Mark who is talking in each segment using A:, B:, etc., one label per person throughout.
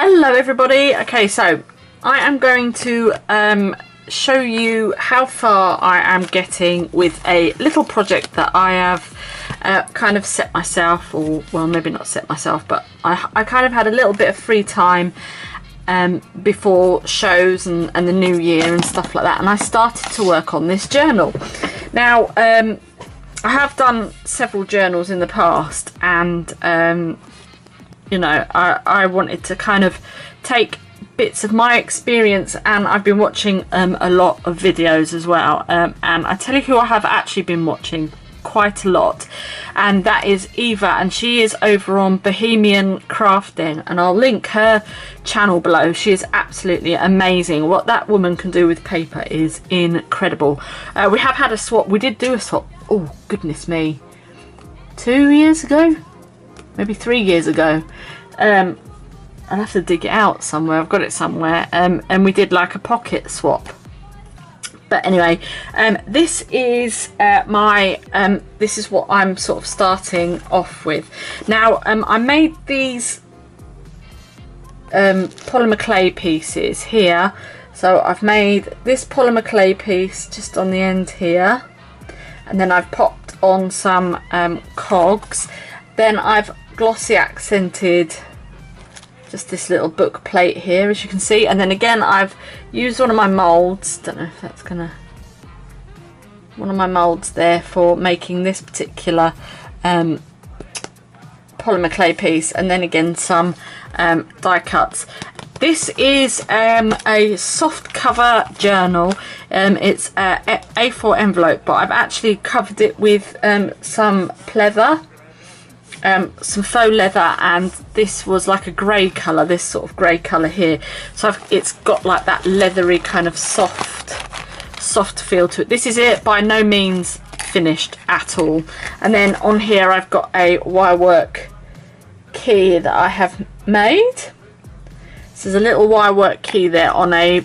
A: Hello everybody. Okay, so I am going to show you how far I am getting with a little project that I have kind of set myself, or well, maybe not set myself, but I kind of had a little bit of free time before shows and the new year and stuff like that, and I started to work on this journal. Now I have done several journals in the past, and you know, I wanted to kind of take bits of my experience, and I've been watching a lot of videos as well, and I tell you who I have actually been watching quite a lot, and that is Eva, and she is over on Bohemian Crafting, and I'll link her channel below. She is absolutely amazing. What that woman can do with paper is incredible. We have had a swap. We did do a swap, oh goodness me, 2 years ago, maybe 3 years ago. I'll have to dig it out somewhere. I've got it somewhere. And we did like a pocket swap. But anyway, this is this is what I'm sort of starting off with. Now, I made these polymer clay pieces here. So I've made this polymer clay piece just on the end here, and then I've popped on some cogs. Then I've glossy accented just this little book plate here, as you can see, and then again I've used one of my molds, don't know if that's gonna, one of my molds there for making this particular polymer clay piece, and then again some die cuts. This is a soft cover journal. It's a A4 envelope, but I've actually covered it with some pleather, some faux leather, and this was like a grey colour, this sort of grey colour here. So it's got like that leathery kind of soft feel to it. This is it, by no means finished at all. And then on here I've got a wirework key that I have made. So there's a little wirework key there on a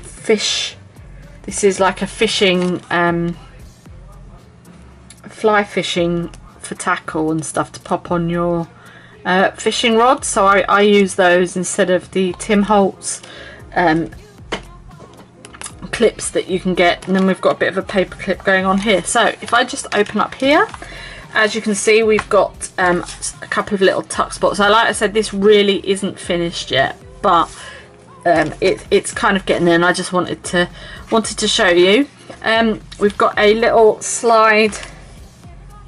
A: fish. This is like a fishing, fly fishing for tackle and stuff to pop on your fishing rods. So I use those instead of the Tim Holtz clips that you can get. And then we've got a bit of a paper clip going on here. So if I just open up here, as you can see, we've got a couple of little tuck spots. So like I said, this really isn't finished yet, but it's kind of getting there, and I just wanted to show you. We've got a little slide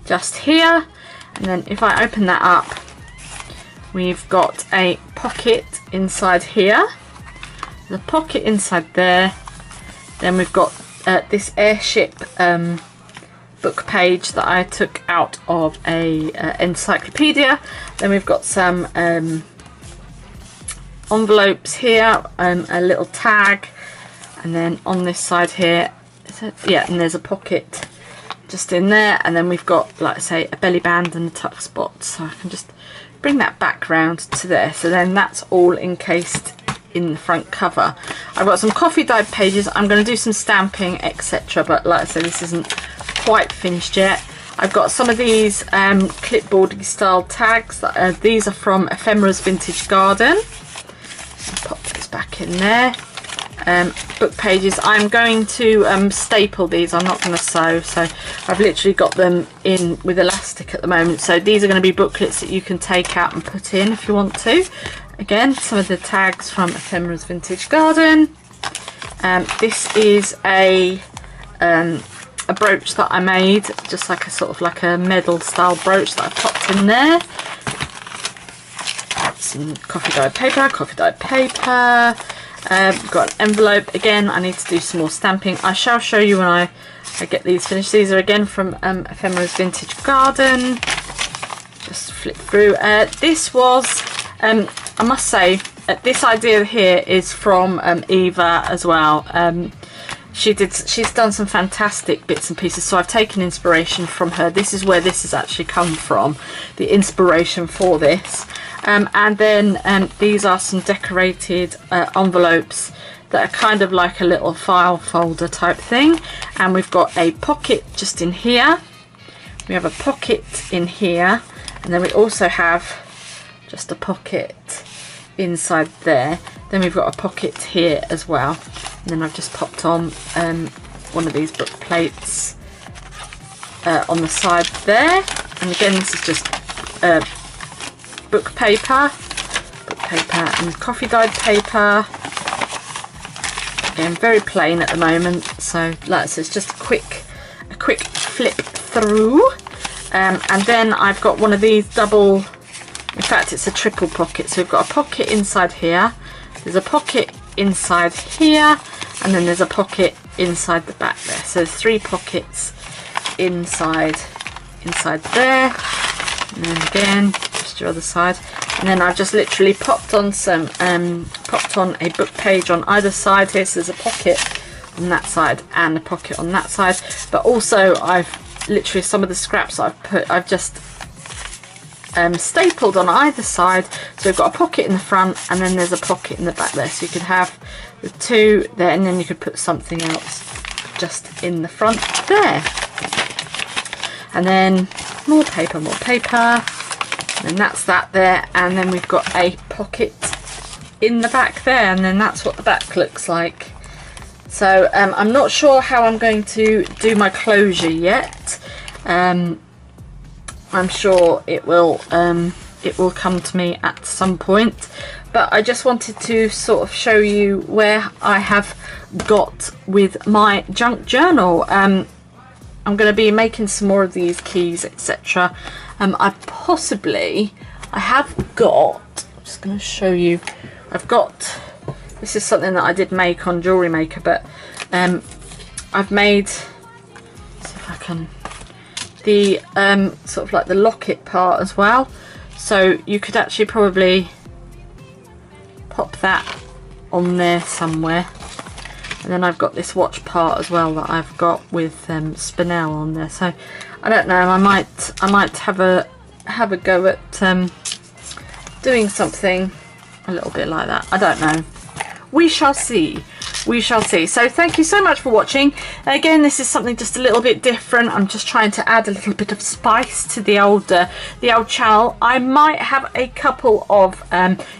A: just here, and then if I open that up, we've got a pocket inside here, the pocket inside there. Then we've got this airship book page that I took out of a encyclopedia. Then we've got some envelopes here, a little tag, and then on this side here, yeah, and there's a pocket just in there, and then we've got, like I say, a belly band and a tuck spot. So I can just bring that back round to there. So then that's all encased in the front cover. I've got some coffee dyed pages. I'm going to do some stamping, etc., but like I said, this isn't quite finished yet. I've got some of these clipboardy style tags. These are from Ephemera's Vintage Garden. I'll pop those back in there. Book pages, I'm going to staple these. I'm not going to sew, so I've literally got them in with elastic at the moment. So these are going to be booklets that you can take out and put in if you want to. Again, some of the tags from Ephemera's Vintage Garden. This is a brooch that I made, just like a sort of like a medal style brooch that I popped in there. Some coffee dyed paper. Got an envelope. Again, I need to do some more stamping. I shall show you when I get these finished. These are again from Ephemera's Vintage Garden. Just flip through. This was, I must say, this idea here is from Eva as well. She's done some fantastic bits and pieces, so I've taken inspiration from her. This is where this has actually come from, the inspiration for this. And then these are some decorated envelopes that are kind of like a little file folder type thing. And we've got a pocket just in here. We have a pocket in here, and then we also have just a pocket inside there. Then we've got a pocket here as well. And then I've just popped on one of these book plates on the side there. And again, this is just book paper and coffee dyed paper. Again, very plain at the moment. So like this, it's just a quick flip through. And then I've got one of these double, in fact it's a triple pocket. So we've got a pocket inside here, there's a pocket inside here, and then there's a pocket inside the back there. So there's 3 pockets inside there, and then again just your other side. And then I've just literally popped on some popped on a book page on either side here. So there's a pocket on that side and a pocket on that side, but also I've literally, some of the scraps I've just stapled on either side. So we've got a pocket in the front and then there's a pocket in the back there, so you could have the 2 there, and then you could put something else just in the front there. And then more paper, and that's that there. And then we've got a pocket in the back there, and then that's what the back looks like. So I'm not sure how I'm going to do my closure yet. I'm sure it will come to me at some point, but I just wanted to sort of show you where I have got with my junk journal. I'm going to be making some more of these keys, etc. I have got, I'm just going to show you, I've got, this is something that I did make on Jewellery Maker, but I've made, see if I can, the sort of like the locket part as well. So you could actually probably pop that on there somewhere. And then I've got this watch part as well that I've got with spinel on there. So I don't know, I might have a go at doing something a little bit like that. I don't know. We shall see. We shall see. So thank you so much for watching. Again, this is something just a little bit different. I'm just trying to add a little bit of spice to the old channel. I might have a couple of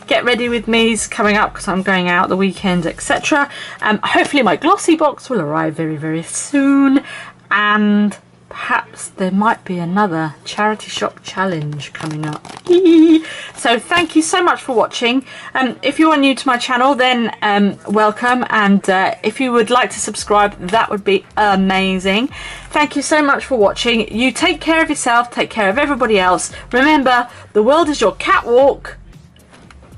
A: get ready with me's coming up because I'm going out the weekend, etc. Hopefully my glossy box will arrive very, very soon, and perhaps there might be another charity shop challenge coming up. So thank you so much for watching. If you are new to my channel, then welcome, and if you would like to subscribe, that would be amazing. Thank you so much for watching. You take care of yourself, take care of everybody else. Remember, the world is your catwalk,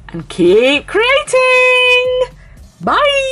A: and keep creating. Bye.